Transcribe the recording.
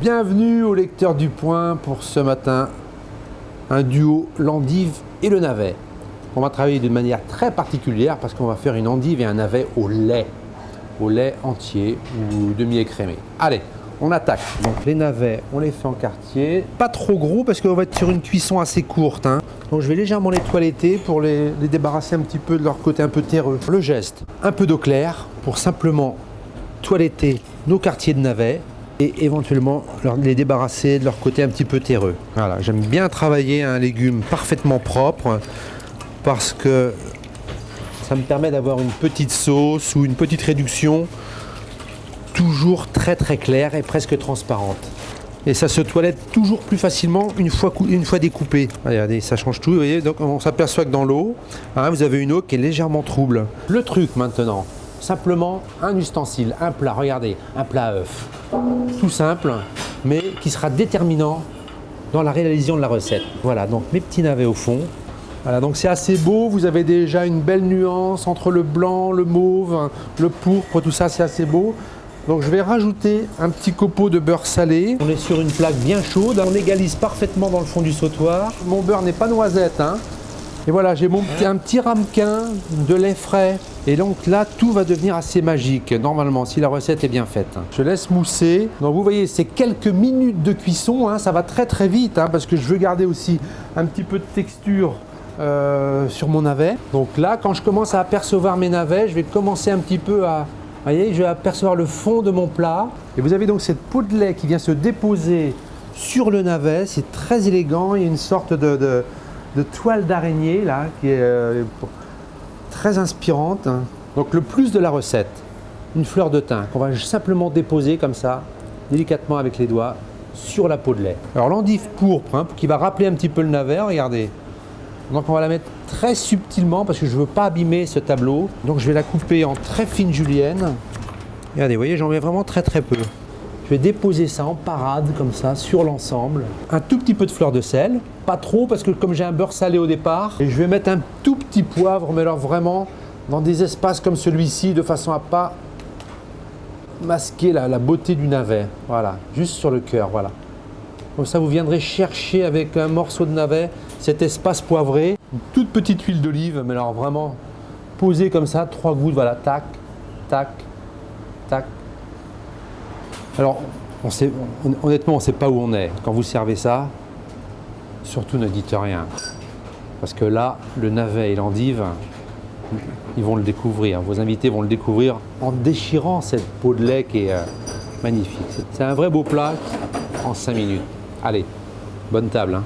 Bienvenue au lecteur du Point pour ce matin, un duo l'endive et le navet. On va travailler d'une manière très particulière parce qu'on va faire une endive et un navet au lait entier ou demi-écrémé. Allez, on attaque. Donc les navets, on les fait en quartier, pas trop gros parce qu'on va être sur une cuisson assez courte. Donc je vais légèrement les toiletter pour les débarrasser un petit peu de leur côté un peu terreux. Le geste, un peu d'eau claire pour simplement toiletter nos quartiers de navets et éventuellement les débarrasser de leur côté un petit peu terreux. Voilà, j'aime bien travailler un légume parfaitement propre parce que ça me permet d'avoir une petite sauce ou une petite réduction toujours très claire et presque transparente. Et ça se toilette toujours plus facilement une fois découpé. Regardez, ça change tout. Vous voyez, donc on s'aperçoit que dans l'eau, vous avez une eau qui est légèrement trouble. Le truc maintenant, simplement un ustensile, un plat. Regardez, un plat à œuf. Tout simple, mais qui sera déterminant dans la réalisation de la recette. Voilà, donc mes petits navets au fond. Voilà, donc c'est assez beau. Vous avez déjà une belle nuance entre le blanc, le mauve, le pourpre, tout ça, c'est assez beau. Donc je vais rajouter un petit copeau de beurre salé. On est sur une plaque bien chaude, on égalise parfaitement dans le fond du sautoir. Mon beurre n'est pas noisette, Et voilà, j'ai un petit ramequin de lait frais. Et donc là, tout va devenir assez magique, normalement, si la recette est bien faite. Je laisse mousser. Donc vous voyez, c'est quelques minutes de cuisson, ça va très vite, parce que je veux garder aussi un petit peu de texture sur mon navet. Donc là, quand je commence à apercevoir mes navets, je vais commencer un petit peu à... Vous voyez, je vais apercevoir le fond de mon plat. Et vous avez donc cette peau de lait qui vient se déposer sur le navet. C'est très élégant. Il y a une sorte de toile d'araignée là qui est très inspirante. Donc le plus de la recette, une fleur de thym qu'on va simplement déposer comme ça, délicatement avec les doigts, sur la peau de lait. Alors l'endive pourpre, qui va rappeler un petit peu le navet, regardez. Donc on va la mettre très subtilement parce que je ne veux pas abîmer ce tableau. Donc je vais la couper en très fine julienne. Regardez, vous voyez, j'en mets vraiment très peu. Je vais déposer ça en parade comme ça sur l'ensemble. Un tout petit peu de fleur de sel, pas trop parce que comme j'ai un beurre salé au départ. Et je vais mettre un tout petit poivre, mais alors vraiment dans des espaces comme celui-ci de façon à pas masquer la beauté du navet. Voilà, juste sur le cœur, voilà. Comme ça, vous viendrez chercher avec un morceau de navet cet espace poivré. Une toute petite huile d'olive, mais alors vraiment posée comme ça, 3 gouttes, voilà, tac, tac, tac. Alors, honnêtement, on ne sait pas où on est. Quand vous servez ça, surtout ne dites rien. Parce que là, le navet et l'endive, ils vont le découvrir. Vos invités vont le découvrir en déchirant cette peau de lait qui est magnifique. C'est un vrai beau plat en 5 minutes. Allez, bonne table.